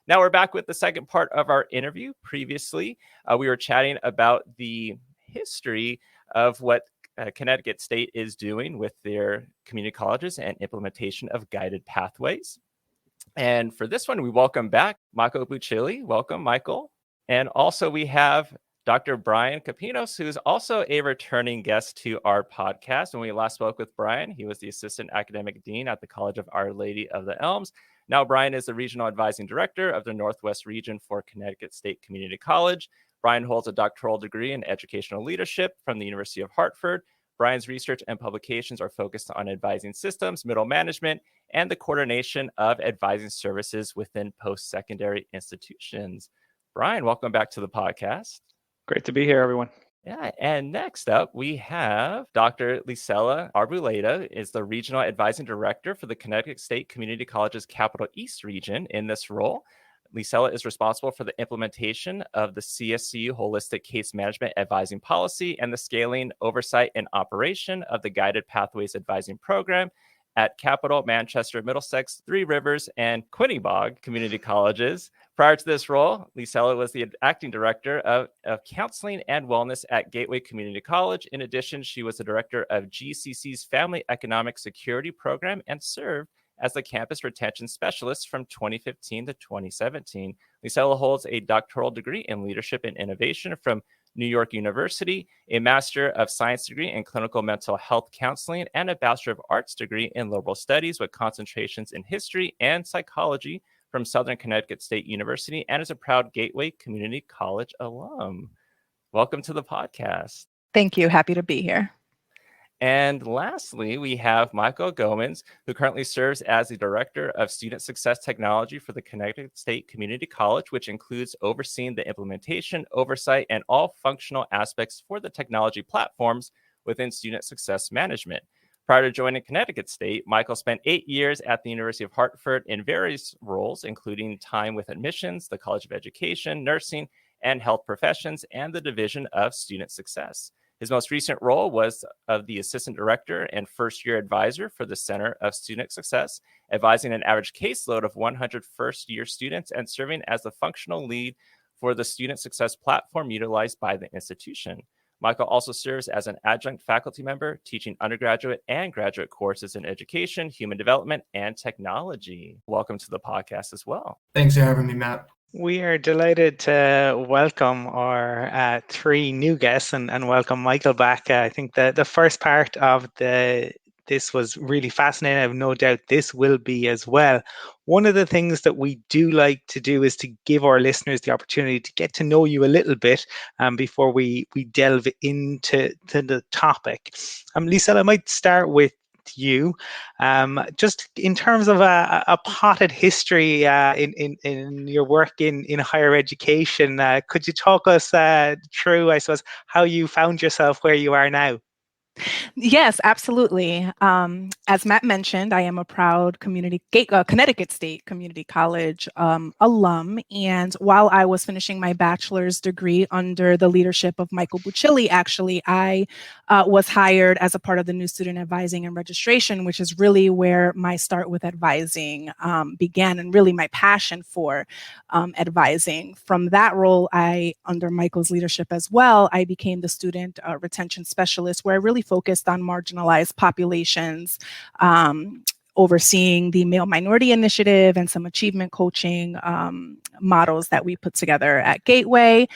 Now we're back with the second part of our interview. Previously, we were chatting about the history of what Connecticut State is doing with their community colleges and implementation of guided pathways. And for this one, we welcome back Michael Buccilli. Welcome, Michael. And also we have Dr. Brian Kapinos, who is also a returning guest to our podcast. When we last spoke with Brian, he was the Assistant Academic Dean at the College of Our Lady of the Elms. Now Brian is the Regional Advising Director of the Northwest Region for Connecticut State Community College. Brian holds a doctoral degree in educational leadership from the University of Hartford. Brian's research and publications are focused on advising systems, middle management, and the coordination of advising services within post-secondary institutions. Brian, welcome back to the podcast. Great to be here, everyone. Yeah, and next up, we have Dr. Licella Arboleda, is the Regional Advising Director for the Connecticut State Community College's Capital East region. In this role, Licella is responsible for the implementation of the CSCU Holistic Case Management Advising Policy and the scaling, oversight, and operation of the Guided Pathways Advising Program at Capital, Manchester, Middlesex, Three Rivers, and Quinebaug Community Colleges. Prior to this role, Licella was the acting director of counseling and wellness at Gateway Community College. In addition, she was the director of GCC's Family Economic Security Program and served as the campus retention specialist from 2015 to 2017. Licella holds a doctoral degree in leadership and innovation from New York University, a Master of Science degree in clinical mental health counseling, and a Bachelor of Arts degree in liberal studies with concentrations in history and psychology from Southern Connecticut State University, and is a proud Gateway Community College alum. Welcome to the podcast. Thank you. Happy to be here. And lastly, we have Michael Goeman, who currently serves as the Director of Student Success Technology for the Connecticut State Community College, which includes overseeing the implementation, oversight, and all functional aspects for the technology platforms within student success management. Prior to joining Connecticut State, Michael spent 8 years at the University of Hartford in various roles, including time with admissions, the College of Education, nursing, and health professions, and the Division of Student Success. His most recent role was of the Assistant Director and First-Year Advisor for the Center of Student Success, advising an average caseload of 100 first-year students and serving as the functional lead for the Student Success platform utilized by the institution. Michael also serves as an adjunct faculty member, teaching undergraduate and graduate courses in education, human development, and technology. Welcome to the podcast as well. Thanks for having me, Matt. We are delighted to welcome our three new guests and welcome Michael back. I think the first part of this was really fascinating. I have no doubt this will be as well. One of the things that we do like to do is to give our listeners the opportunity to get to know you a little bit before we delve into the topic. Licella, I might start with you. Just in terms of a potted history in your work in higher education, could you talk us through, I suppose, how you found yourself where you are now? Yes, absolutely. As Matt mentioned, I am a proud Connecticut State Community College alum. And while I was finishing my bachelor's degree under the leadership of Michael Buccilli, actually, I was hired as a part of the new student advising and registration, which is really where my start with advising began, and really my passion for advising. From that role, under Michael's leadership as well, I became the student retention specialist, where I really focused on marginalized populations, overseeing the Male Minority Initiative and some achievement coaching models that we put together at Gateway.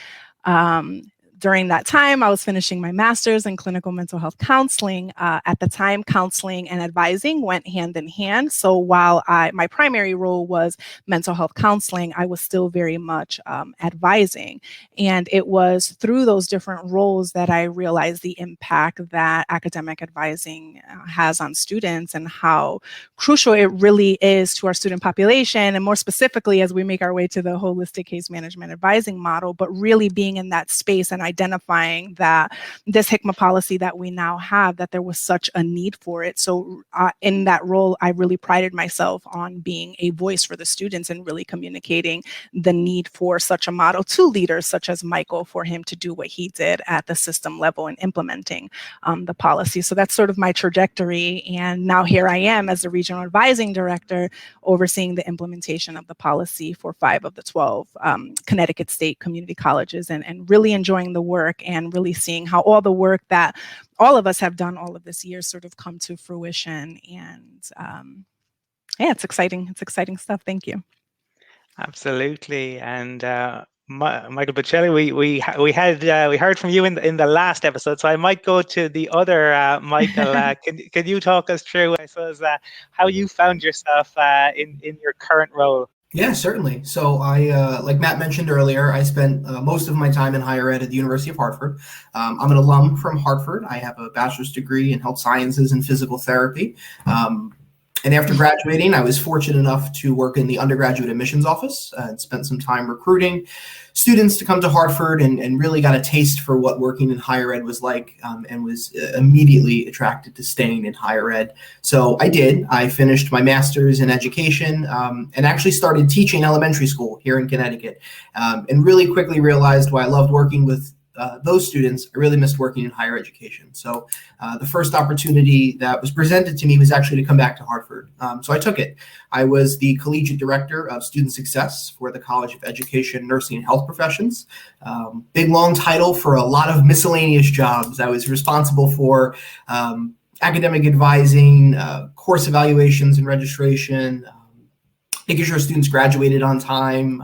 During that time, I was finishing my master's in clinical mental health counseling. At the time, counseling and advising went hand in hand. So while my primary role was mental health counseling, I was still very much advising. And it was through those different roles that I realized the impact that academic advising has on students and how crucial it really is to our student population, and more specifically as we make our way to the holistic case management advising model, but really being in that space and identifying that this HICMA policy that we now have, that there was such a need for it. So in that role, I really prided myself on being a voice for the students and really communicating the need for such a model to leaders such as Michael, for him to do what he did at the system level and implementing the policy. So that's sort of my trajectory. And now here I am as the regional advising director, overseeing the implementation of the policy for 5 of the 12 Connecticut State community colleges, and really enjoying the work and really seeing how all the work that all of us have done all of this year sort of come to fruition. And yeah, it's exciting. It's exciting stuff. Thank you. Absolutely. And Michael Buccilli, we heard from you in the last episode, so I might go to the other Michael. Can you talk us through, I suppose, how you found yourself in your current role? Yeah, certainly. So I, like Matt mentioned earlier, I spent most of my time in higher ed at the University of Hartford. I'm an alum from Hartford. I have a bachelor's degree in health sciences and physical therapy. And after graduating, I was fortunate enough to work in the undergraduate admissions office and spent some time recruiting students to come to Hartford, and really got a taste for what working in higher ed was like, and was immediately attracted to staying in higher ed. So I did. I finished my master's in education, and actually started teaching elementary school here in Connecticut, and really quickly realized why I loved working with those students. I really missed working in higher education. So the first opportunity that was presented to me was actually to come back to Hartford. So I took it. I was the collegiate director of student success for the College of Education, Nursing, and Health Professions. Big, long title for a lot of miscellaneous jobs. I was responsible for academic advising, course evaluations and registration, making sure students graduated on time,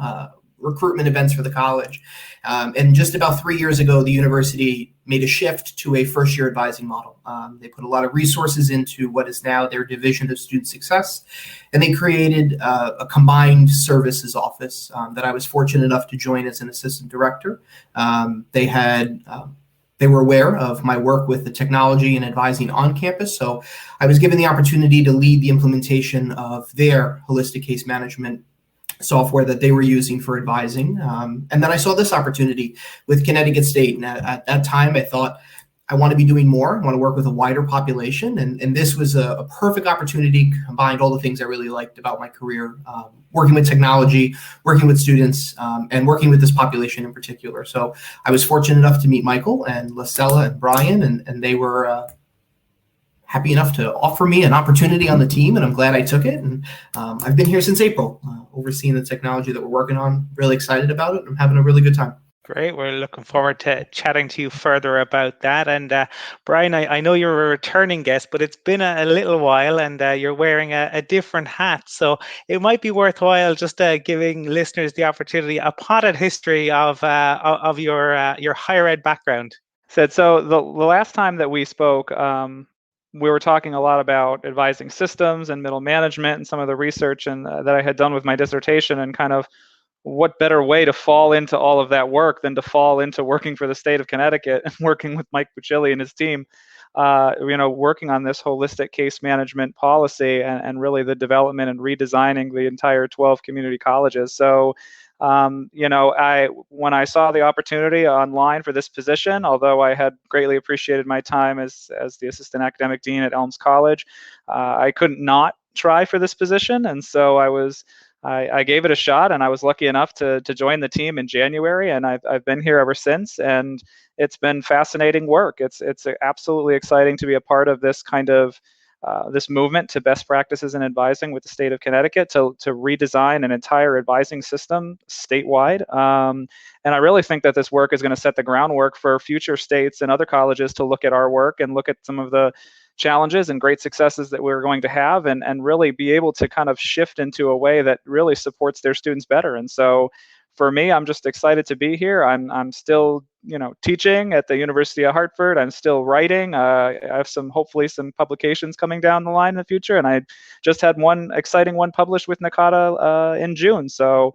recruitment events for the college. And just about 3 years ago, the university made a shift to a first-year advising model. They put a lot of resources into what is now their Division of Student Success, and they created a combined services office that I was fortunate enough to join as an assistant director. They were aware of my work with the technology and advising on campus, so I was given the opportunity to lead the implementation of their holistic case management software that they were using for advising. And then I saw this opportunity with Connecticut State. And at that time, I thought, I want to be doing more. I want to work with a wider population. And this was a perfect opportunity, combined all the things I really liked about my career, working with technology, working with students, and working with this population in particular. So I was fortunate enough to meet Michael and Licella and Brian, and they were happy enough to offer me an opportunity on the team, and I'm glad I took it. And I've been here since April, overseeing the technology that we're working on. Really excited about it. I'm having a really good time. Great. We're looking forward to chatting to you further about that. And Brian, I know you're a returning guest, but it's been a little while, and you're wearing a different hat. So it might be worthwhile just giving listeners the opportunity, a potted history of your higher ed background. So the last time that we spoke, we were talking a lot about advising systems and middle management and some of the research and that I had done with my dissertation, and kind of what better way to fall into all of that work than to fall into working for the state of Connecticut and working with Mike Buccilli and his team, working on this holistic case management policy and really the development and redesigning the entire 12 community colleges. So when I saw the opportunity online for this position, although I had greatly appreciated my time as the assistant academic dean at Elms College, I couldn't not try for this position. And so I gave it a shot, and I was lucky enough to join the team in January, and I've been here ever since, and it's been fascinating work. It's absolutely exciting to be a part of this kind of this movement to best practices in advising with the state of Connecticut to redesign an entire advising system statewide. And I really think that this work is going to set the groundwork for future states and other colleges to look at our work and look at some of the challenges and great successes that we're going to have, and really be able to kind of shift into a way that really supports their students better. And so for me, I'm just excited to be here. I'm still, teaching at the University of Hartford. I'm still writing. I have hopefully some publications coming down the line in the future. And I just had one exciting one published with NACADA in June. So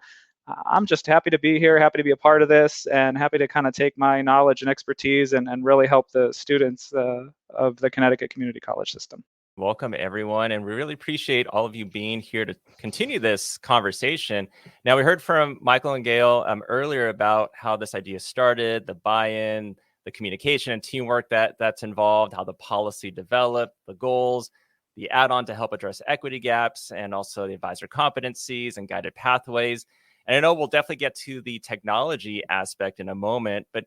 I'm just happy to be here, happy to be a part of this, and happy to kind of take my knowledge and expertise and really help the students of the Connecticut Community College system. Welcome, everyone. And we really appreciate all of you being here to continue this conversation. Now, we heard from Michael and Gail earlier about how this idea started, the buy-in, the communication and teamwork that's involved, how the policy developed, the goals, the add-on to help address equity gaps, and also the advisor competencies and guided pathways. And I know we'll definitely get to the technology aspect in a moment, but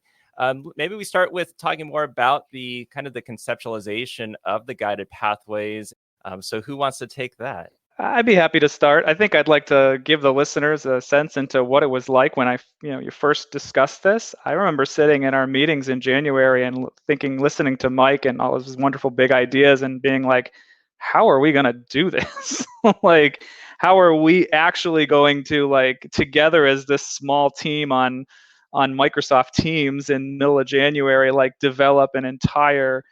maybe we start with talking more about the kind of the conceptualization of the guided pathways. So who wants to take that? I'd be happy to start. I think I'd like to give the listeners a sense into what it was like when you first discussed this. I remember sitting in our meetings in January and listening to Mike and all of his wonderful big ideas and being like, how are we going to do this? Like, how are we actually going to, like, together as this small team on Microsoft Teams in middle of January, like, develop an entire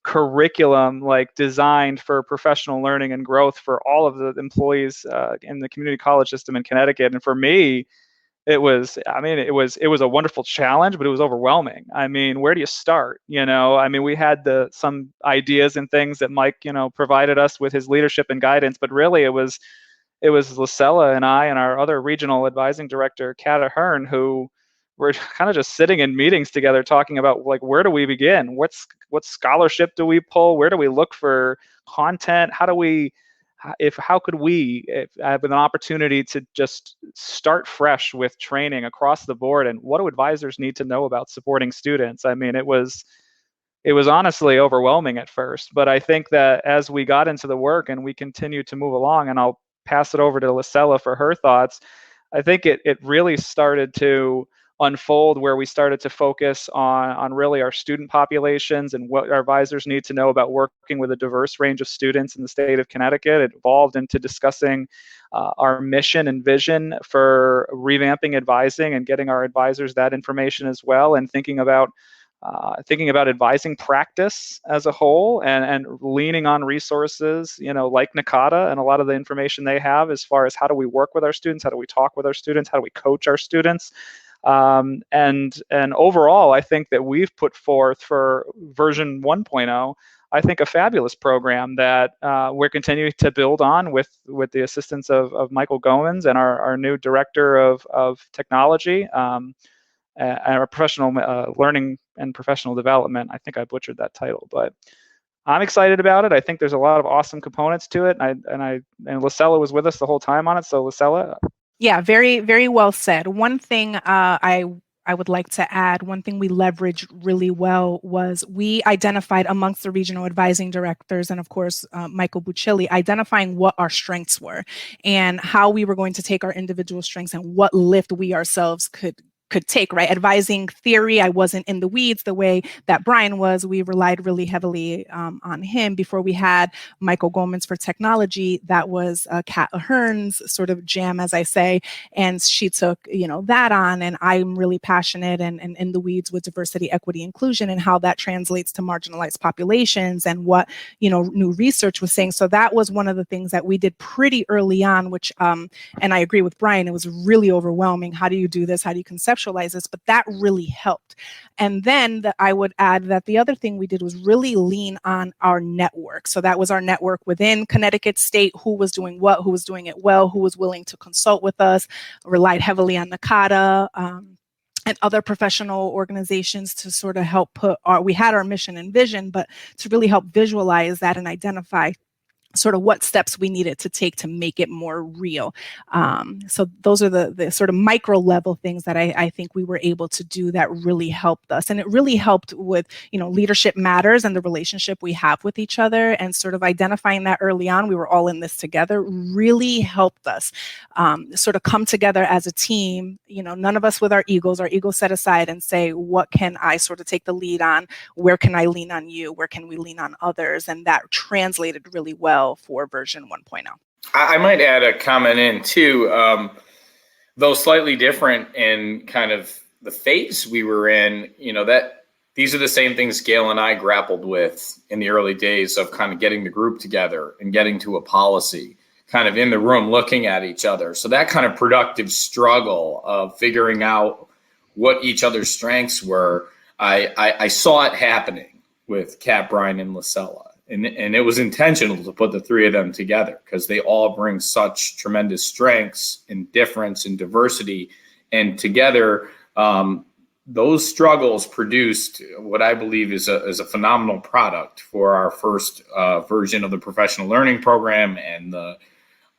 curriculum like designed for professional learning and growth for all of the employees in the community college system in Connecticut. And for me, it was a wonderful challenge, but it was overwhelming. I mean, where do you start? We had some ideas and things that Mike, provided us with his leadership and guidance, but really it was Licella and I and our other regional advising director, Kat Ahern, who were kind of just sitting in meetings together talking about, like, where do we begin? What scholarship do we pull? Where do we look for content? How could we have an opportunity to just start fresh with training across the board? And what do advisors need to know about supporting students? I mean, it was honestly overwhelming at first, but I think that as we got into the work and we continued to move along, and I'll pass it over to Licella for her thoughts, I think it really started to unfold where we started to focus on really our student populations and what our advisors need to know about working with a diverse range of students in the state of Connecticut. It evolved into discussing our mission and vision for revamping advising and getting our advisors that information as well, and thinking about advising practice as a whole, and leaning on resources, like NACADA and a lot of the information they have as far as how do we work with our students, how do we talk with our students, how do we coach our students. And overall, I think that we've put forth for version 1.0, I think, a fabulous program that we're continuing to build on with the assistance of Michael Goeman and our new director of technology. And our professional learning and professional development. I think I butchered that title, but I'm excited about it. I think there's a lot of awesome components to it, and Licella was with us the whole time on it. So Licella. Yeah, very, very well said. One thing I would like to add, one thing we leveraged really well was we identified amongst the regional advising directors and, of course, Michael Buccilli, identifying what our strengths were and how we were going to take our individual strengths and what lift we ourselves could take, right? Advising theory, I wasn't in the weeds the way that Brian was. We relied really heavily on him. Before we had Michael Goeman's for technology, that was Kat Ahern's sort of jam, as I say, and she took, that on, and I'm really passionate and in the weeds with diversity, equity, inclusion, and how that translates to marginalized populations and what, new research was saying. So that was one of the things that we did pretty early on, which, and I agree with Brian, it was really overwhelming. How do you do this? How do you conceptualize this? But that really helped. And then I would add that the other thing we did was really lean on our network. So that was our network within Connecticut State, who was doing what, who was doing it well, who was willing to consult with us, relied heavily on NACADA, and other professional organizations to sort of help we had our mission and vision, but to really help visualize that and identify sort of what steps we needed to take to make it more real. So those are the sort of micro level things that I think we were able to do that really helped us. And it really helped with, leadership matters and the relationship we have with each other, and sort of identifying that early on, we were all in this together, really helped us sort of come together as a team, none of us with our egos set aside, and say, what can I sort of take the lead on? Where can I lean on you? Where can we lean on others? And that translated really well for version 1.0. I might add a comment in too, though slightly different in kind of the phase we were in, that these are the same things Gail and I grappled with in the early days of kind of getting the group together and getting to a policy, kind of in the room looking at each other. So that kind of productive struggle of figuring out what each other's strengths were, I saw it happening with Kat, Brian, and Licella. And it was intentional to put the three of them together because they all bring such tremendous strengths and difference and diversity. And together, those struggles produced what I believe is a phenomenal product for our first version of the professional learning program and the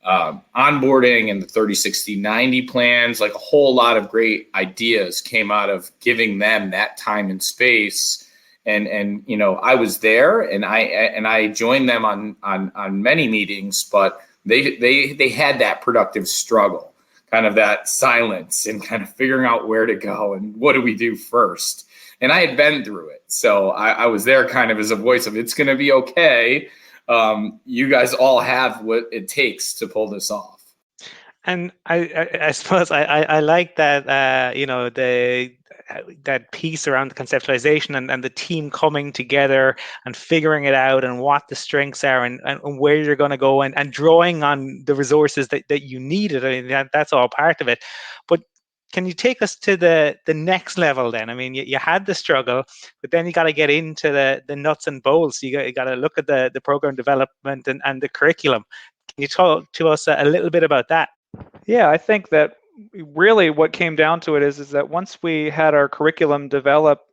onboarding and the 30, 60, 90 plans. Like a whole lot of great ideas came out of giving them that time and space. And you know, I was there and I joined them on many meetings, but they had that productive struggle, kind of that silence and kind of figuring out where to go and what do we do first. And I had been through it. So I was there kind of as a voice of, it's going to be okay. You guys all have what it takes to pull this off. And I suppose I like that, you know, that piece around the conceptualization and the team coming together and figuring it out and what the strengths are and where you're going to go and drawing on the resources that you needed. I mean, that's all part of it. But can you take us to the next level then? I mean, you had the struggle, but then you got to get into the nuts and bolts. You got to look at the program development and the curriculum. Can you talk to us a little bit about that? Yeah, I think that really what came down to it is that once we had our curriculum developed,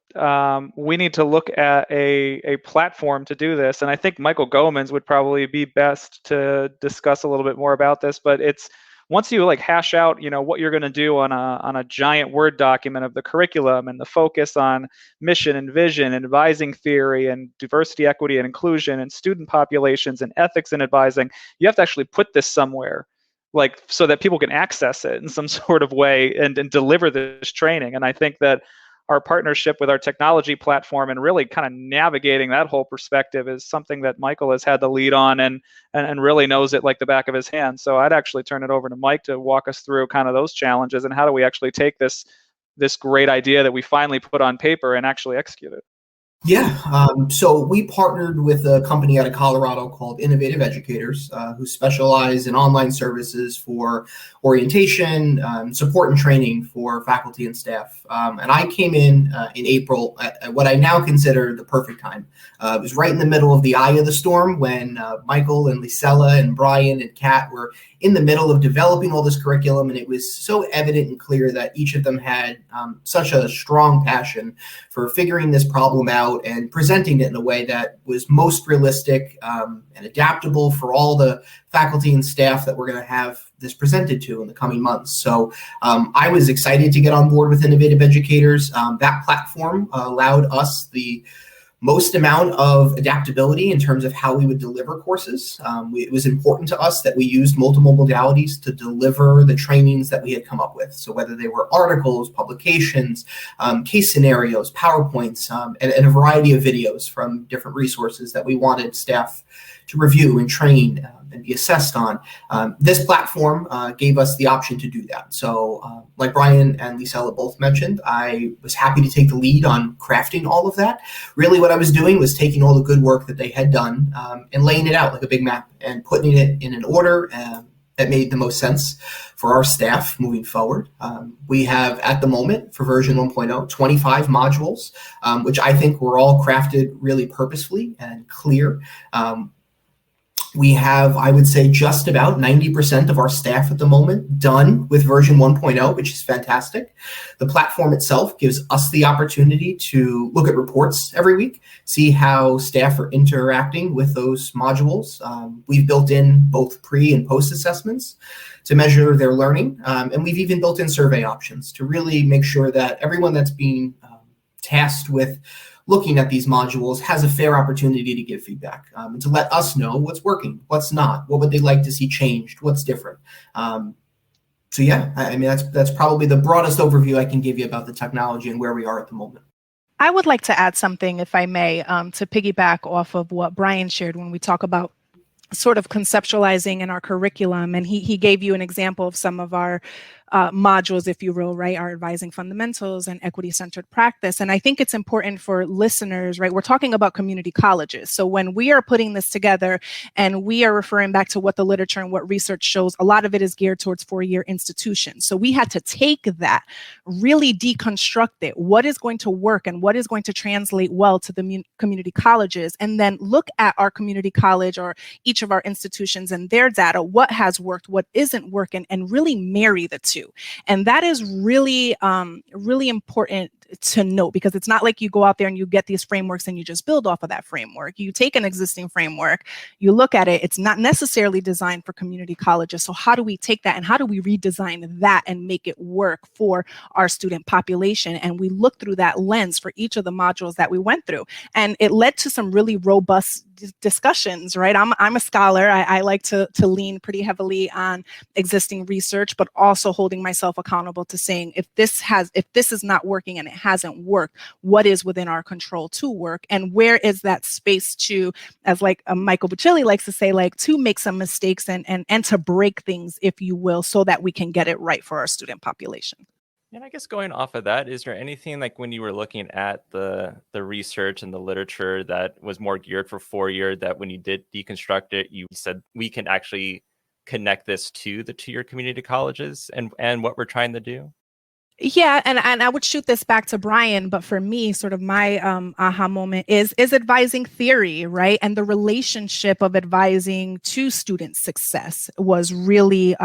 we need to look at a platform to do this. And I think Michael Goeman's would probably be best to discuss a little bit more about this. But it's once you like hash out, you know, what you're going to do on a giant Word document of the curriculum and the focus on mission and vision and advising theory and diversity, equity, and inclusion and student populations and ethics in advising, you have to actually put this somewhere, like so that people can access it in some sort of way and deliver this training. And I think that our partnership with our technology platform and really kind of navigating that whole perspective is something that Michael has had the lead on and really knows it like the back of his hand. So I'd actually turn it over to Mike to walk us through kind of those challenges and how do we actually take this great idea that we finally put on paper and actually execute it. Yeah, so we partnered with a company out of Colorado called Innovative Educators, who specialize in online services for orientation, support and training for faculty and staff. And I came in April at what I now consider the perfect time. It was right in the middle of the eye of the storm when Michael and Licella and Brian and Kat were in the middle of developing all this curriculum, and it was so evident and clear that each of them had such a strong passion for figuring this problem out and presenting it in a way that was most realistic and adaptable for all the faculty and staff that we're going to have this presented to in the coming months. So I was excited to get on board with Innovative Educators. That platform allowed us the most amount of adaptability in terms of how we would deliver courses. It was important to us that we used multiple modalities to deliver the trainings that we had come up with. So whether they were articles, publications, case scenarios, PowerPoints, and a variety of videos from different resources that we wanted staff to review and train and be assessed on. This platform gave us the option to do that. So like Brian and Licella both mentioned, I was happy to take the lead on crafting all of that. Really what I was doing was taking all the good work that they had done and laying it out like a big map and putting it in an order that made the most sense for our staff moving forward. We have, at the moment, for version 1.0, 25 modules, which I think were all crafted really purposefully and clear. We have, I would say, just about 90% of our staff at the moment done with version 1.0, which is fantastic. The platform itself gives us the opportunity to look at reports every week, see how staff are interacting with those modules. We've built in both pre and post assessments to measure their learning. And we've even built in survey options to really make sure that everyone that's being tasked with looking at these modules has a fair opportunity to give feedback and to let us know what's working, what's not, what would they like to see changed, what's different. So yeah, I mean, that's probably the broadest overview I can give you about the technology and where we are at the moment. I would like to add something, if I may, to piggyback off of what Brian shared when we talk about sort of conceptualizing in our curriculum. And he gave you an example of some of our modules, if you will, right, are advising fundamentals and equity-centered practice. And I think it's important for listeners, right, we're talking about community colleges. So when we are putting this together and we are referring back to what the literature and what research shows, a lot of it is geared towards four-year institutions. So we had to take that, really deconstruct it. What is going to work and what is going to translate well to the community colleges, and then look at our community college or each of our institutions and their data, what has worked, what isn't working, and really marry the two. And that is really, really important to note, because it's not like you go out there and you get these frameworks and you just build off of that framework. You take an existing framework, you look at it, it's not necessarily designed for community colleges. So how do we take that and how do we redesign that and make it work for our student population? And we look through that lens for each of the modules that we went through. And it led to some really robust discussions, right? I'm a scholar. I like to lean pretty heavily on existing research, but also holding myself accountable to saying, if this is not working and it hasn't worked, what is within our control to work, and where is that space to, as like Michael Buccilli likes to say, like to make some mistakes and to break things, if you will, so that we can get it right for our student population. And I guess going off of that, is there anything like when you were looking at the research and the literature that was more geared for 4-year, that when you did deconstruct it, you said we can actually connect this to the 2-year community colleges and what we're trying to do? Yeah, and I would shoot this back to Brian, but for me, sort of my aha moment is advising theory, right? And the relationship of advising to student success was really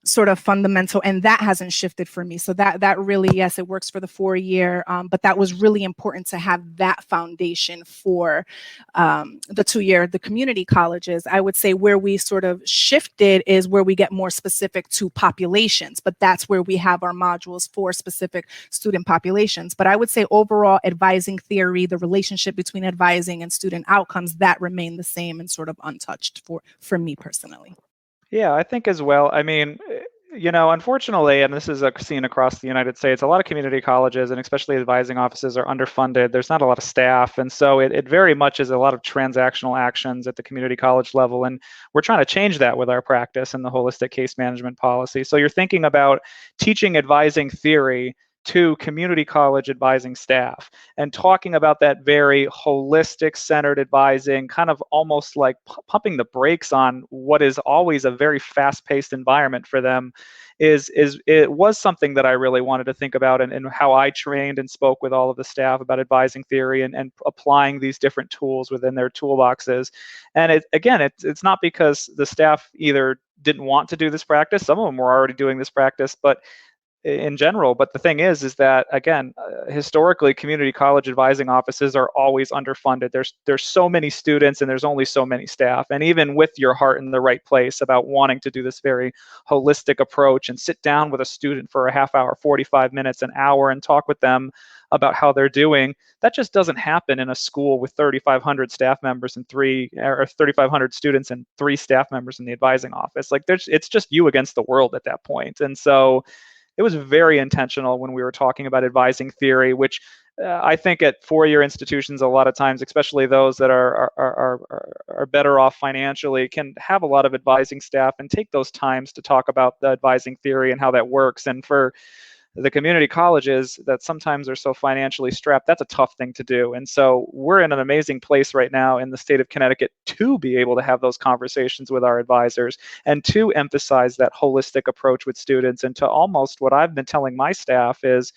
sort of fundamental, and that hasn't shifted for me. So that really, yes, it works for the 4-year, but that was really important to have that foundation for the 2-year, the community colleges. I would say where we sort of shifted is where we get more specific to populations, but that's where we have our modules for specific student populations. But I would say overall advising theory, the relationship between advising and student outcomes, that remained the same and sort of untouched for me personally. Yeah, I think as well. I mean, unfortunately, and this is seen across the United States, a lot of community colleges and especially advising offices are underfunded. There's not a lot of staff. And so it very much is a lot of transactional actions at the community college level. And we're trying to change that with our practice and the holistic case management policy. So you're thinking about teaching advising theory to community college advising staff and talking about that very holistic centered advising, kind of almost like pumping the brakes on what is always a very fast-paced environment for them it was something that I really wanted to think about, and how I trained and spoke with all of the staff about advising theory and applying these different tools within their toolboxes. And it's not because the staff either didn't want to do this practice. Some of them were already doing this practice, but in general. But the thing is that, again, historically, community college advising offices are always underfunded. There's so many students and there's only so many staff. And even with your heart in the right place about wanting to do this very holistic approach and sit down with a student for a half hour, 45 minutes, an hour, and talk with them about how they're doing, that just doesn't happen in a school with 3,500 staff members and 3,500 students and 3 staff members in the advising office. Like it's just you against the world at that point. And so it was very intentional when we were talking about advising theory, which I think at 4-year institutions, a lot of times, especially those that are better off financially, can have a lot of advising staff and take those times to talk about the advising theory and how that works. And for the community colleges that sometimes are so financially strapped, that's a tough thing to do. And so we're in an amazing place right now in the state of Connecticut to be able to have those conversations with our advisors and to emphasize that holistic approach with students, and to almost what I've been telling my staff is,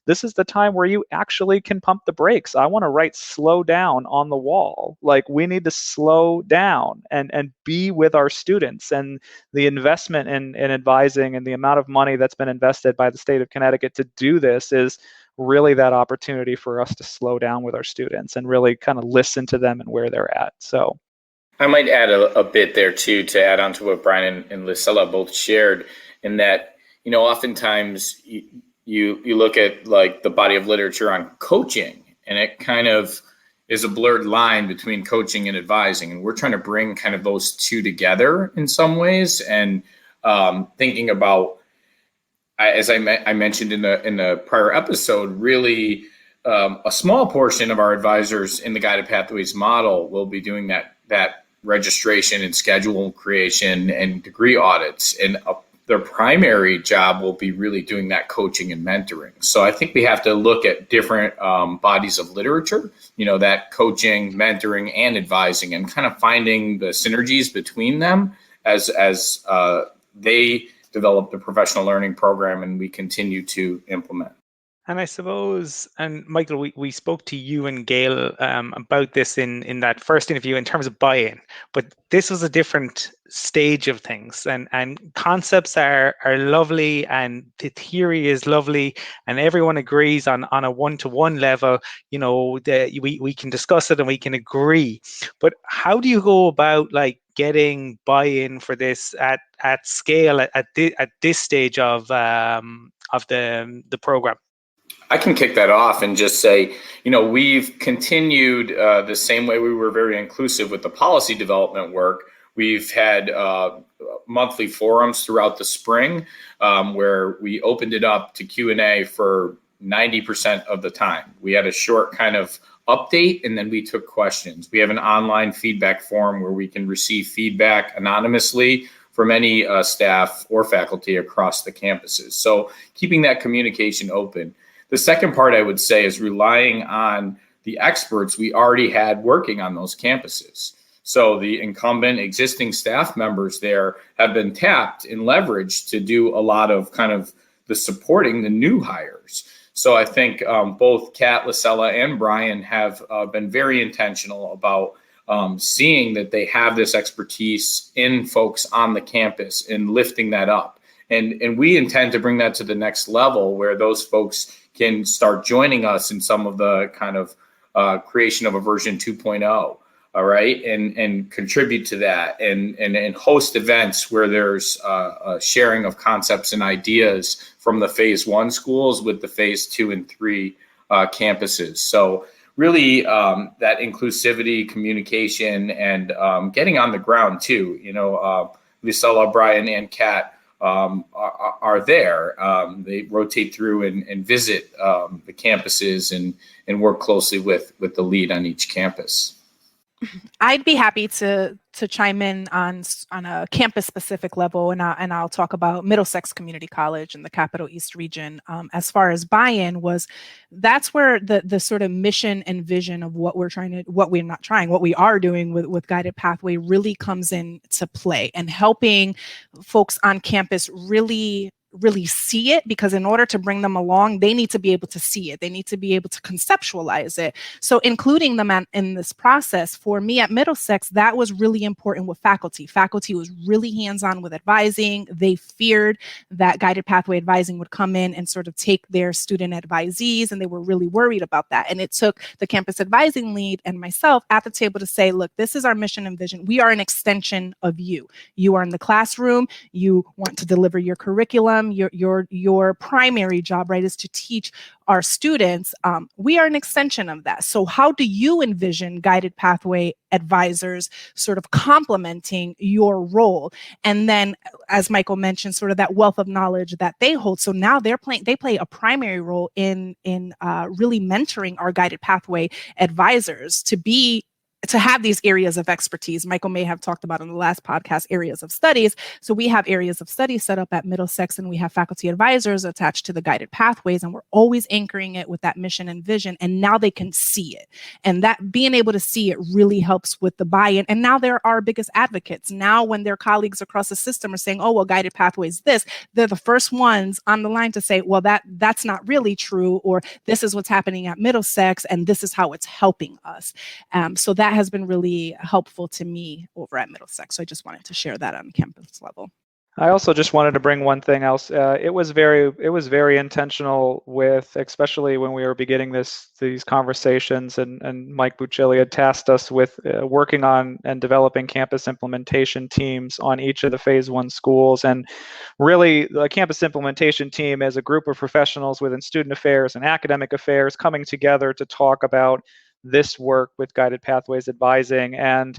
this is the time where you actually can pump the brakes. I want to write slow down on the wall. Like, we need to slow down and be with our students. And the investment in advising and the amount of money that's been invested by the state of Connecticut to do this is really that opportunity for us to slow down with our students and really kind of listen to them and where they're at. So I might add a bit there too, to add on to what Brian and Licella both shared, in that, oftentimes you look at like the body of literature on coaching, and it kind of is a blurred line between coaching and advising. And we're trying to bring kind of those two together in some ways. And thinking about, as I mentioned in the prior episode, really a small portion of our advisors in the Guided Pathways model will be doing that registration and schedule creation and degree audits. And their primary job will be really doing that coaching and mentoring. So I think we have to look at different bodies of literature, that coaching, mentoring, and advising, and kind of finding the synergies between them as they develop the professional learning program and we continue to implement. And I suppose, and Michael, we spoke to you and Gail about this in that first interview in terms of buy-in, but this was a different stage of things, and concepts are lovely, and the theory is lovely, and everyone agrees on a one-to-one level, that we can discuss it and we can agree. But how do you go about getting buy-in for this at scale at this stage of the program? I can kick that off and just say, we've continued the same way we were very inclusive with the policy development work. We've had monthly forums throughout the spring where we opened it up to Q&A for 90% of the time. We had a short kind of update and then we took questions. We have an online feedback form where we can receive feedback anonymously from any staff or faculty across the campuses. So keeping that communication open. The second part I would say is relying on the experts we already had working on those campuses. So the incumbent existing staff members there have been tapped and leveraged to do a lot of kind of the supporting the new hires. So I think both Kat, Licella, and Brian have been very intentional about seeing that they have this expertise in folks on the campus and lifting that up. And we intend to bring that to the next level where those folks can start joining us in some of the kind of creation of a version 2.0, all right, and contribute to that and host events where there's a sharing of concepts and ideas from the phase 1 schools with the phase 2 and 3 campuses. So really that inclusivity, communication, and getting on the ground too. Licella, Brian, and Kat are there. They rotate through and visit the campuses and work closely with the lead on each campus. I'd be happy to chime in on a campus specific level, and I'll talk about Middlesex Community College and the Capital East region. As far as buy-in that's where the sort of mission and vision of what we are doing with Guided Pathway really comes into play, and helping folks on campus really see it, because in order to bring them along, they need to be able to see it. They need to be able to conceptualize it. So including them in this process, for me at Middlesex, that was really important with faculty. Faculty was really hands-on with advising. They feared that Guided Pathway Advising would come in and sort of take their student advisees, and they were really worried about that. And it took the campus advising lead and myself at the table to say, look, this is our mission and vision. We are an extension of you. You are in the classroom. You want to deliver your curriculum. Your primary job, right, is to teach our students. We are an extension of that. So how do you envision Guided Pathway Advisors sort of complementing your role? And then, as Michael mentioned, sort of that wealth of knowledge that they hold. So now they play a primary role in really mentoring our Guided Pathway Advisors to have these areas of expertise. Michael may have talked about in the last podcast, areas of studies. So we have areas of studies set up at Middlesex, and we have faculty advisors attached to the Guided Pathways, and we're always anchoring it with that mission and vision. And now they can see it. And that being able to see it really helps with the buy-in. And now they're our biggest advocates. Now when their colleagues across the system are saying, oh, well, Guided Pathways this, they're the first ones on the line to say, well, that's not really true, or this is what's happening at Middlesex, and this is how it's helping us. So that has been really helpful to me over at Middlesex. So I just wanted to share that on campus level. I also just wanted to bring one thing else. It was very intentional with, especially when we were beginning these conversations, and Mike Buccilli had tasked us with working on and developing campus implementation teams on each of the phase 1 schools. And really, the campus implementation team is a group of professionals within student affairs and academic affairs coming together to talk about this work with Guided Pathways Advising, and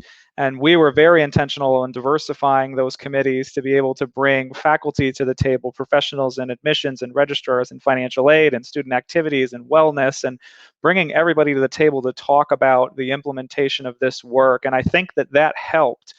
we were very intentional in diversifying those committees to be able to bring faculty to the table, professionals in admissions and registrars and financial aid and student activities and wellness, and bringing everybody to the table to talk about the implementation of this work. And I think that helped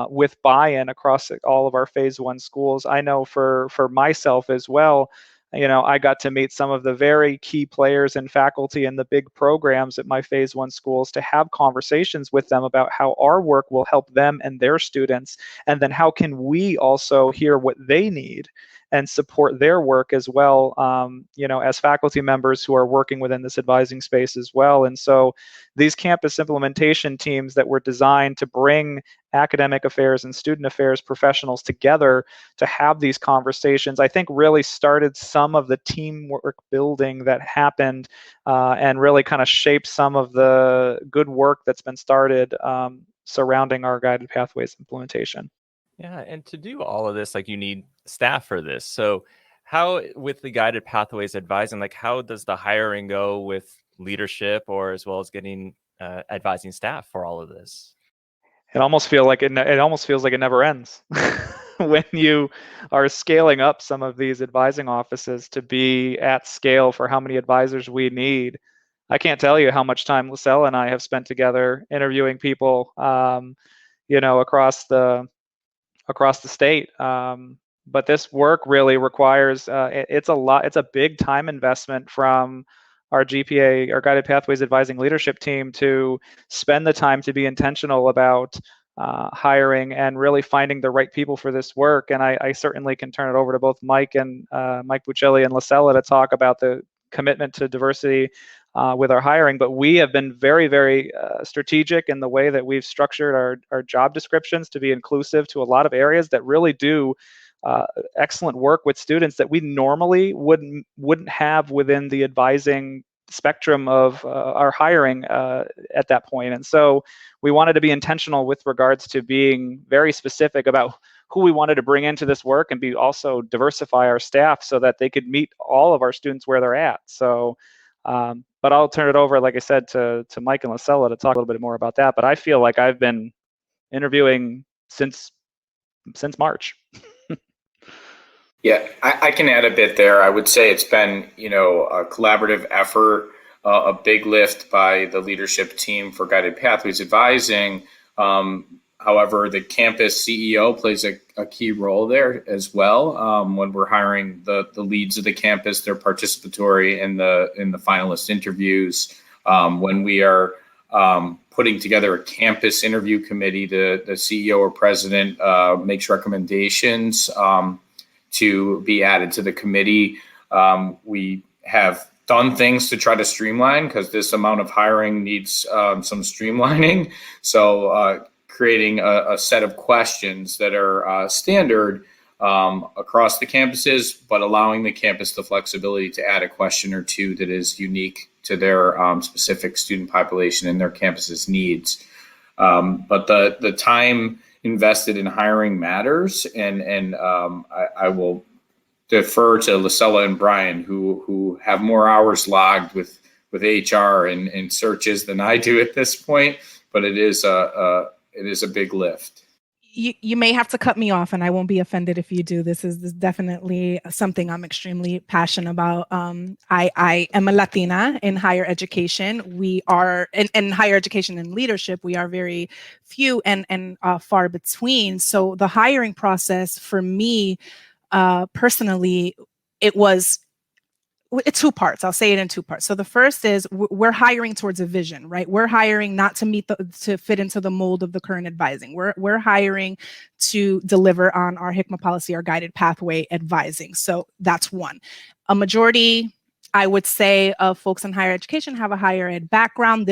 with buy-in across all of our phase 1 schools. I know for myself as well, I got to meet some of the very key players and faculty in the big programs at my phase 1 schools to have conversations with them about how our work will help them and their students, and then how can we also hear what they need and support their work as well, as faculty members who are working within this advising space as well. And so these campus implementation teams that were designed to bring academic affairs and student affairs professionals together to have these conversations, I think really started some of the teamwork building that happened and really kind of shaped some of the good work that's been started surrounding our guided pathways implementation. Yeah, and to do all of this, like, you need staff for this. So how, with the guided pathways advising, like, how does the hiring go with leadership, or as well as getting advising staff for all of this? It almost feels like it never ends when you are scaling up some of these advising offices to be at scale for how many advisors we need. I can't tell you how much time Licella and I have spent together interviewing people, across the state. But this work really requires, it's a big time investment from our GPA, our Guided Pathways Advising Leadership team, to spend the time to be intentional about hiring and really finding the right people for this work. And I certainly can turn it over to both Mike Buccilli and Licella to talk about the commitment to diversity with our hiring. But we have been very, very strategic in the way that we've structured our job descriptions to be inclusive to a lot of areas that really do excellent work with students that we normally wouldn't have within the advising spectrum of our hiring at that point. And so we wanted to be intentional with regards to being very specific about who we wanted to bring into this work, and also diversify our staff so that they could meet all of our students where they're at. So, but I'll turn it over, like I said, to Mike and Licella to talk a little bit more about that. But I feel like I've been interviewing since March. Yeah, I can add a bit there. I would say it's been, a collaborative effort, a big lift by the leadership team for Guided Pathways Advising. However, the campus CEO plays a key role there as well. When we're hiring the leads of the campus, they're participatory in the finalist interviews. When we are putting together a campus interview committee, the CEO or president makes recommendations to be added to the committee. We have done things to try to streamline, because this amount of hiring needs some streamlining. So creating a set of questions that are standard across the campuses, but allowing the campus the flexibility to add a question or two that is unique to their specific student population and their campus's needs. But the time invested in hiring matters, and I will defer to Licella and Brian, who have more hours logged with HR and searches than I do at this point. But it is a big lift. You may have to cut me off, and I won't be offended if you do. This is definitely something I'm extremely passionate about. I am a Latina in higher education. We are in higher education and leadership. We are very few and far between. So the hiring process for me, personally, it's two parts. I'll say it in two parts. So the first is we're hiring towards a vision, right? We're hiring not to fit into the mold of the current advising. We're hiring to deliver on our HICMA policy, our guided pathway advising. So that's one. A majority, I would say, of folks in higher education have a higher ed background.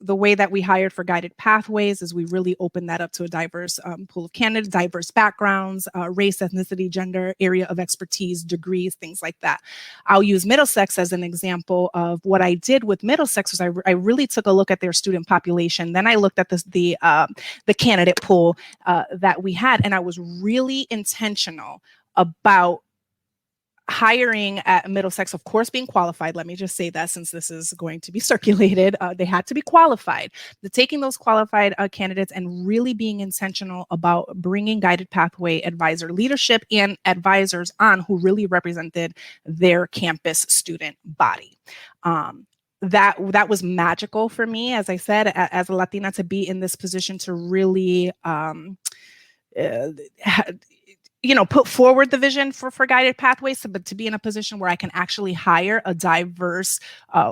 The way that we hired for guided pathways is we really opened that up to a diverse pool of candidates, diverse backgrounds, race, ethnicity, gender, area of expertise, degrees, things like that. I'll use Middlesex as an example of what I did with Middlesex. Was I really took a look at their student population. Then I looked at the candidate pool that we had, and I was really intentional about hiring at Middlesex, of course, being qualified. Let me just say that, since this is going to be circulated, they had to be qualified. Taking those qualified candidates and really being intentional about bringing guided pathway advisor leadership and advisors on who really represented their campus student body. that was magical for me, as I said, as a Latina, to be in this position to really put forward the vision for guided pathways, but to be in a position where I can actually hire a diverse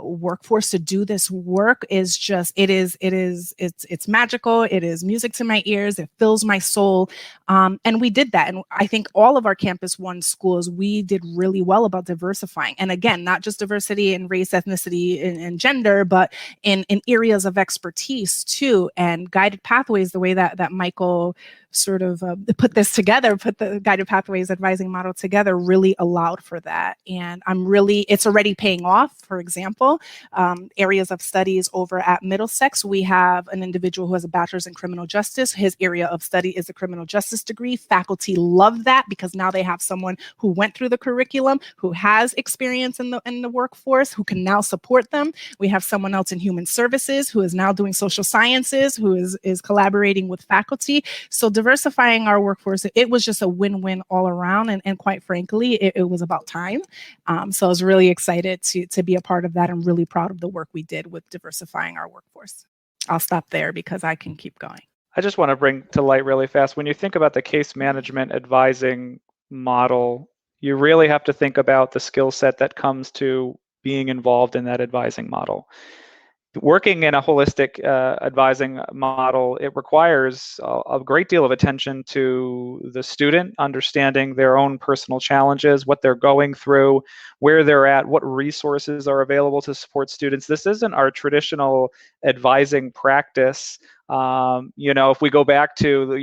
workforce to do this work is just, it's magical. It is music to my ears. It fills my soul. And we did that. And I think all of our Campus One schools, we did really well about diversifying. And again, not just diversity in race, ethnicity, and gender, but in areas of expertise too. And guided pathways, the way that Michael sort of put the Guided Pathways advising model together, really allowed for that. And it's already paying off. For example, areas of studies over at Middlesex, we have an individual who has a bachelor's in criminal justice. His area of study is a criminal justice degree. Faculty love that because now they have someone who went through the curriculum, who has experience in the workforce, who can now support them. We have someone else in human services who is now doing social sciences, who is collaborating with faculty. So diversifying our workforce, it was just a win-win all around. And quite frankly, it was about time. So I was really excited to be a part of that and really proud of the work we did with diversifying our workforce. I'll stop there because I can keep going. I just want to bring to light really fast, when you think about the case management advising model, you really have to think about the skill set that comes to being involved in that advising model. Working in a holistic advising model, it requires a great deal of attention to the student, understanding their own personal challenges, what they're going through, where they're at, what resources are available to support students. This isn't our traditional advising practice. If we go back to,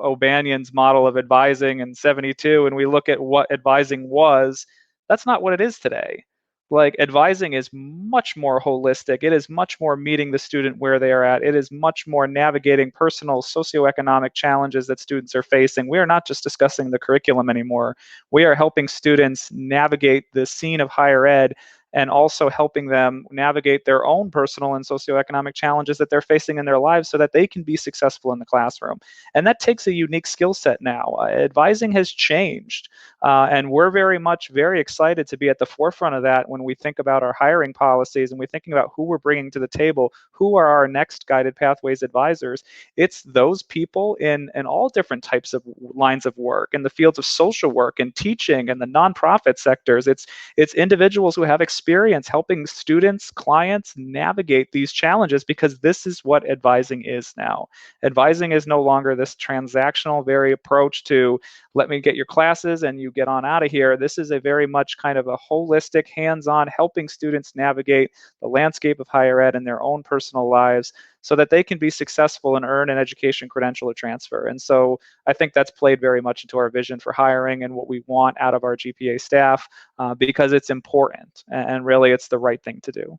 O'Banion's model of advising in '72 and we look at what advising was, that's not what it is today. Like, advising is much more holistic. It is much more meeting the student where they are at. It is much more navigating personal socioeconomic challenges that students are facing. We are not just discussing the curriculum anymore. We are helping students navigate the scene of higher ed and also helping them navigate their own personal and socioeconomic challenges that they're facing in their lives so that they can be successful in the classroom. And that takes a unique skill set now. Advising has changed, and we're very excited to be at the forefront of that when we think about our hiring policies and we're thinking about who we're bringing to the table, who are our next Guided Pathways advisors. It's those people in all different types of lines of work, in the fields of social work and teaching and the nonprofit sectors. It's individuals who have experience helping students, clients navigate these challenges, because this is what advising is now. Advising is no longer this transactional very approach to let me get your classes and you get on out of here. This is a very much kind of a holistic, hands-on, helping students navigate the landscape of higher ed in their own personal lives so that they can be successful and earn an education credential or transfer. And so I think that's played very much into our vision for hiring and what we want out of our GPA staff, because it's important and really it's the right thing to do.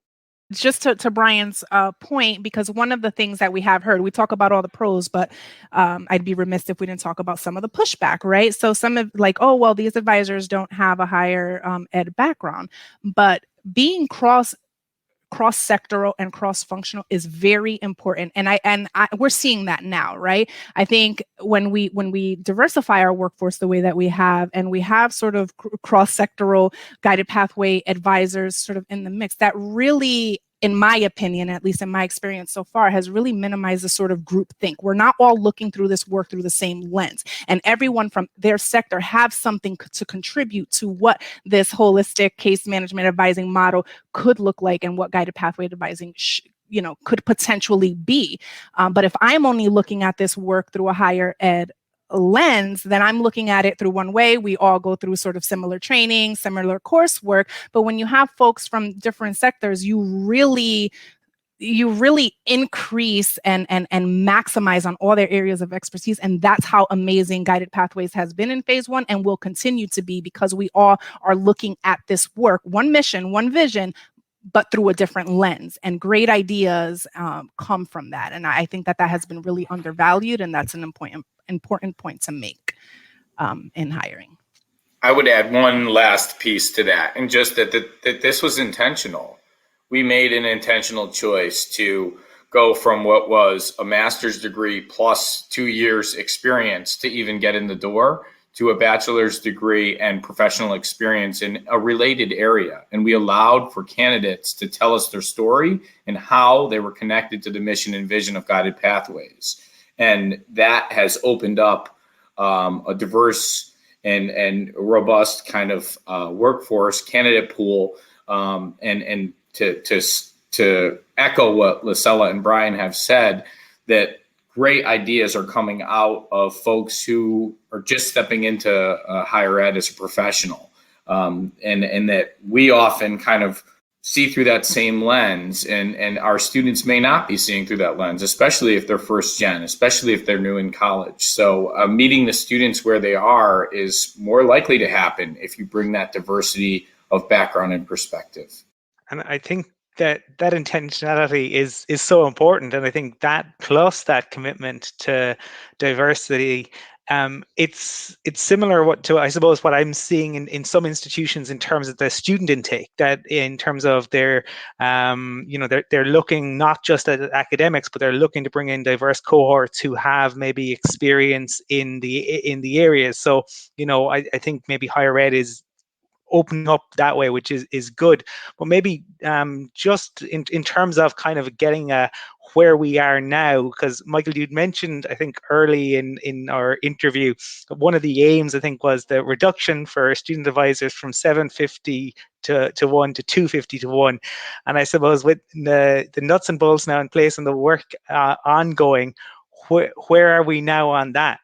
Just to Brian's point, because one of the things that we have heard, we talk about all the pros, but I'd be remiss if we didn't talk about some of the pushback, right? So some of these advisors don't have a higher ed background, but being cross-sectoral and cross-functional is very important, and we're seeing that now, right? I think when we diversify our workforce the way that we have, and we have sort of cross-sectoral guided pathway advisors sort of in the mix, that really, in my opinion, at least in my experience so far, has really minimized the sort of group think. We're not all looking through this work through the same lens, and everyone from their sector have something to contribute to what this holistic case management advising model could look like and what guided pathway advising could potentially be. But if I'm only looking at this work through a higher ed lens, then I'm looking at it through one way. We all go through sort of similar training, similar coursework. But when you have folks from different sectors, you really increase and maximize on all their areas of expertise. And that's how amazing Guided Pathways has been in phase one and will continue to be, because we all are looking at this work, one mission, one vision, but through a different lens, and great ideas come from that. And I think that has been really undervalued, and that's an important point to make in hiring. I would add one last piece to that, and just that this was intentional. We made an intentional choice to go from what was a master's degree plus 2 years experience to even get in the door to a bachelor's degree and professional experience in a related area. And we allowed for candidates to tell us their story and how they were connected to the mission and vision of Guided Pathways. And that has opened up a diverse and robust kind of workforce candidate pool. And to echo what Licella and Brian have said, that great ideas are coming out of folks who are just stepping into higher ed as a professional. And that we often kind of see through that same lens, and our students may not be seeing through that lens, especially if they're first gen, especially if they're new in college. So meeting the students where they are is more likely to happen if you bring that diversity of background and perspective. And I think that intentionality is so important, and I think that plus that commitment to diversity, it's similar to I suppose what I'm seeing in some institutions in terms of the student intake, that in terms of their they're looking not just at academics, but they're looking to bring in diverse cohorts who have maybe experience in the areas. So I think maybe higher ed is opening up that way, which is good. But maybe just in terms of kind of getting where we are now, because Michael, you'd mentioned, I think early in our interview, one of the aims, I think, was the reduction for student advisors from 750 to 1 to 250 to 1. And I suppose with the nuts and bolts now in place and the work ongoing, where are we now on that?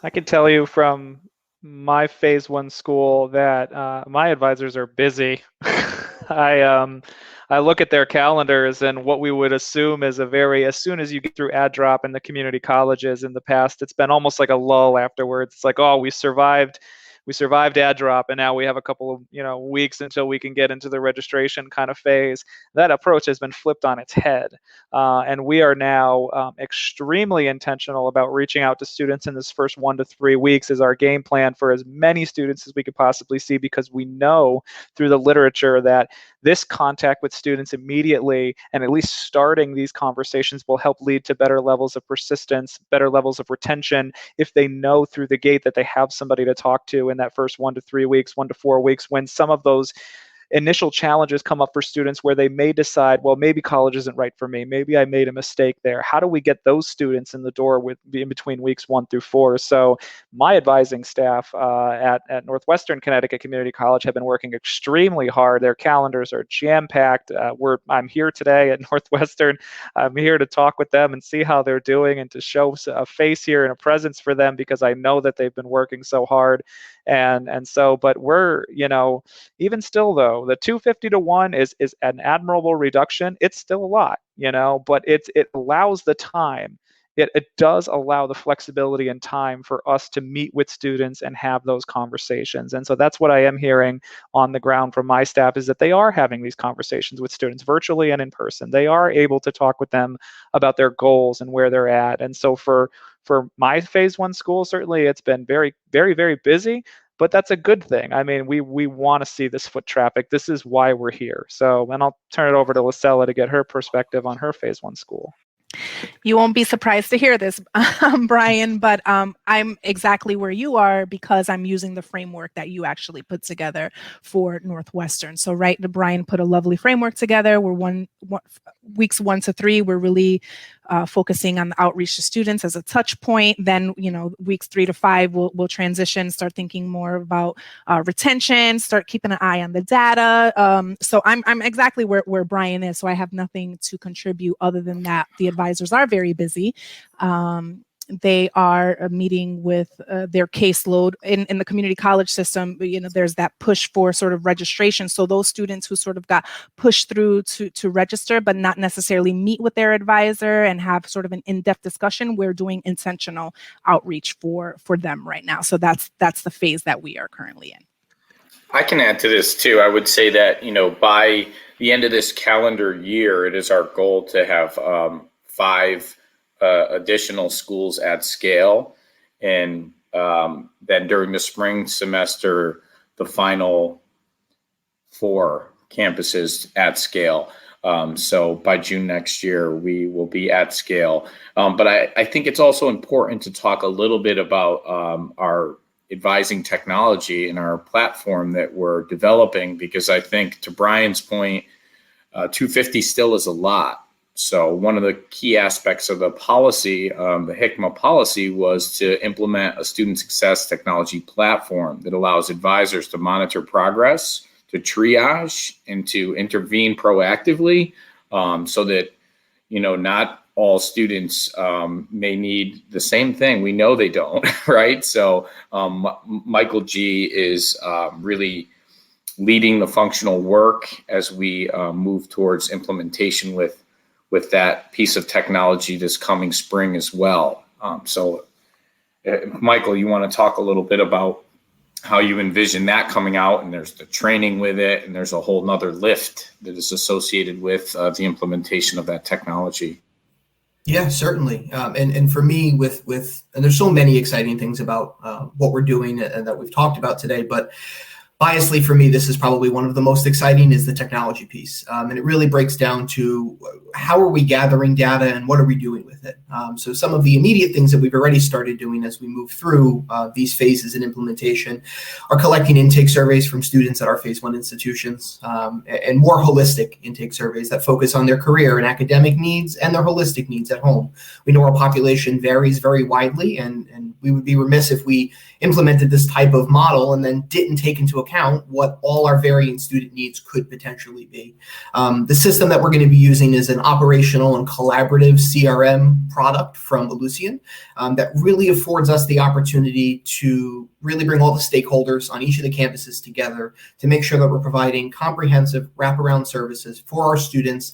I can tell you from my phase one school that my advisors are busy. I look at their calendars, and what we would assume is as soon as you get through ad drop in the community colleges in the past, it's been almost like a lull afterwards. It's like, oh, we survived ad drop, and now we have a couple of weeks until we can get into the registration kind of phase. That approach has been flipped on its head, and we are now extremely intentional about reaching out to students in this first 1 to 3 weeks as our game plan for as many students as we could possibly see, because we know through the literature that this contact with students immediately and at least starting these conversations will help lead to better levels of persistence, better levels of retention, if they know through the gate that they have somebody to talk to in that first 1 to 3 weeks, 1 to 4 weeks, when some of those initial challenges come up for students where they may decide, well, maybe college isn't right for me. Maybe I made a mistake there. How do we get those students in the door in between weeks 1 through 4? So my advising staff at Northwestern Connecticut Community College have been working extremely hard. Their calendars are jam-packed. I'm here today at Northwestern. I'm here to talk with them and see how they're doing and to show a face here and a presence for them, because I know that they've been working so hard. And so, but we're, even still though, the 250 to 1 is an admirable reduction. It's still a lot, but it allows the time. It does allow the flexibility and time for us to meet with students and have those conversations. And so that's what I am hearing on the ground from my staff, is that they are having these conversations with students virtually and in person. They are able to talk with them about their goals and where they're at. And so for my phase one school, certainly it's been very, very, very busy, but that's a good thing. I mean, we want to see this foot traffic. This is why we're here. So, and I'll turn it over to Licella to get her perspective on her phase one school. You won't be surprised to hear this, Brian, but I'm exactly where you are, because I'm using the framework that you actually put together for Northwestern. So, right, Brian put a lovely framework together. We're weeks 1 to 3, we're really focusing on the outreach to students as a touch point. Then, weeks 3 to 5, we'll transition, start thinking more about retention, start keeping an eye on the data. So I'm exactly where Brian is. So I have nothing to contribute other than that. The advisors are very busy. They are meeting with their caseload in the community college system. There's that push for sort of registration. So those students who sort of got pushed through to register, but not necessarily meet with their advisor and have sort of an in-depth discussion, we're doing intentional outreach for them right now. So that's the phase that we are currently in. I can add to this too. I would say that, by the end of this calendar year, it is our goal to have 5 additional schools at scale, and then during the spring semester, the final 4 campuses at scale. So by June next year, we will be at scale. But I think it's also important to talk a little bit about our advising technology in our platform that we're developing, because I think, to Brian's point, 250 still is a lot. So one of the key aspects of the policy, the HICMA policy, was to implement a student success technology platform that allows advisors to monitor progress, to triage, and to intervene proactively, so that, not all students may need the same thing. We know they don't, right? So Michael G. is really leading the functional work as we move towards implementation with that piece of technology this coming spring as well. Michael, you want to talk a little bit about how you envision that coming out? And there's the training with it, and there's a whole nother lift that is associated with the implementation of that technology. Yeah, certainly. And for me, and there's so many exciting things about what we're doing and that we've talked about today, but biasly for me, this is probably one of the most exciting, is the technology piece. And it really breaks down to how are we gathering data and what are we doing with it? So some of the immediate things that we've already started doing as we move through these phases in implementation are collecting intake surveys from students at our phase 1 institutions, and more holistic intake surveys that focus on their career and academic needs and their holistic needs at home. We know our population varies very widely, and we would be remiss if we implemented this type of model and then didn't take into account what all our varying student needs could potentially be. The system that we're going to be using is an operational and collaborative CRM product from Ellucian that really affords us the opportunity to really bring all the stakeholders on each of the campuses together to make sure that we're providing comprehensive wraparound services for our students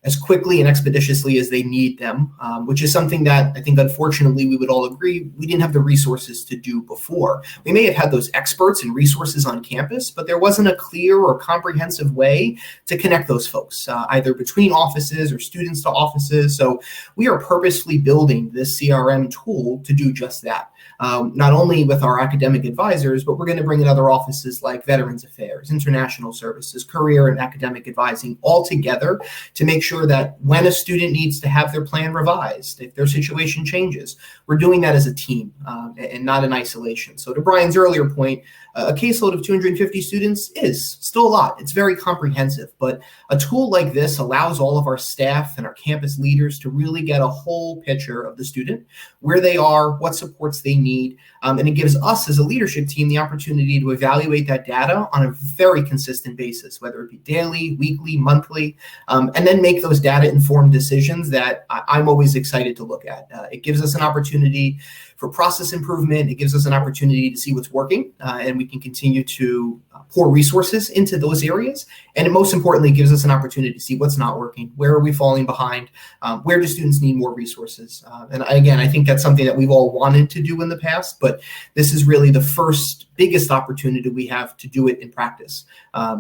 as quickly and expeditiously as they need them, which is something that I think, unfortunately, we would all agree we didn't have the resources to do before. We may have had those experts and resources on campus, but there wasn't a clear or comprehensive way to connect those folks, either between offices or students to offices. So we are purposefully building this CRM tool to do just that. Not only with our academic advisors, but we're going to bring in other offices like Veterans Affairs, International Services, Career and Academic Advising, all together to make sure that when a student needs to have their plan revised, if their situation changes, we're doing that as a team and not in isolation. So to Brian's earlier point, a caseload of 250 students is still a lot. It's very comprehensive, but a tool like this allows all of our staff and our campus leaders to really get a whole picture of the student, where they are, what supports they need, and it gives us as a leadership team the opportunity to evaluate that data on a very consistent basis, whether it be daily, weekly, monthly, and then make those data-informed decisions that I'm always excited to look at. It gives us an opportunity for process improvement. It gives us an opportunity to see what's working, and we can continue to pour resources into those areas. And it most importantly gives us an opportunity to see what's not working, where are we falling behind, where do students need more resources. And again, I think that's something that we've all wanted to do in the past, but this is really the first biggest opportunity we have to do it in practice.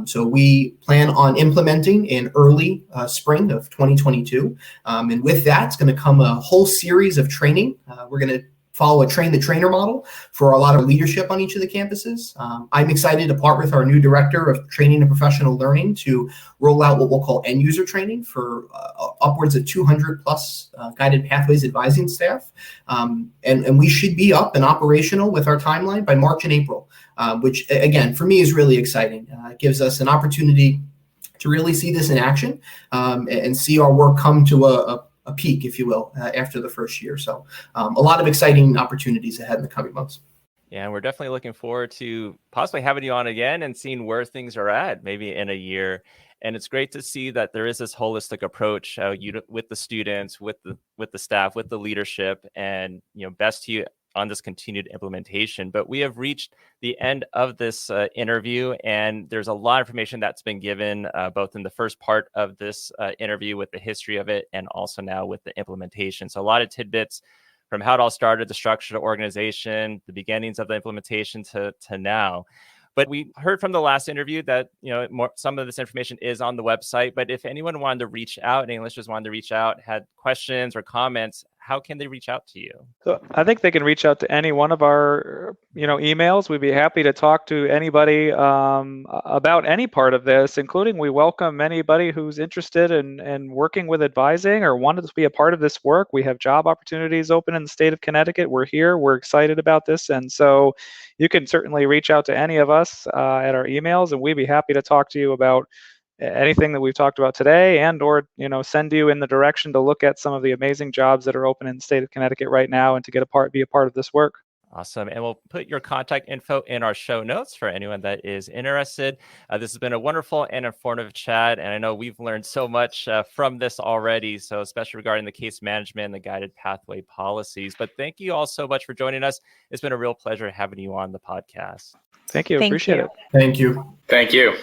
So we plan on implementing in early spring of 2022. And with that, it's going to come a whole series of training. We're going to follow a train the trainer model for a lot of leadership on each of the campuses. I'm excited to partner with our new director of training and professional learning to roll out what we'll call end user training for upwards of 200 plus guided pathways advising staff. And we should be up and operational with our timeline by March and April, which again, for me is really exciting. It gives us an opportunity to really see this in action and see our work come to a peak, if you will, after the first year. So a lot of exciting opportunities ahead in the coming months. Yeah, and we're definitely looking forward to possibly having you on again and seeing where things are at maybe in a year. And it's great to see that there is this holistic approach with the students, with the staff, with the leadership, and best to you on this continued implementation. But we have reached the end of this interview, and there's a lot of information that's been given both in the first part of this interview with the history of it and also now with the implementation. So a lot of tidbits from how it all started, the structure, the organization, the beginnings of the implementation to now. But we heard from the last interview that some of this information is on the website. But if anyone wanted to reach out, any listeners wanted to reach out, had questions or comments, how can they reach out to you? So I think they can reach out to any one of our, emails. We'd be happy to talk to anybody about any part of this, including we welcome anybody who's interested in working with advising or wanted to be a part of this work. We have job opportunities open in the state of Connecticut. We're here. We're excited about this. And so you can certainly reach out to any of us at our emails, and we'd be happy to talk to you about anything that we've talked about today, and or send you in the direction to look at some of the amazing jobs that are open in the state of Connecticut right now and to be a part of this work. Awesome. And we'll put your contact info in our show notes for anyone that is interested. This has been a wonderful and informative chat. And I know we've learned so much from this already. So especially regarding the case management and the guided pathway policies. But thank you all so much for joining us. It's been a real pleasure having you on the podcast. Thank you. Appreciate it. Thank you. Thank you.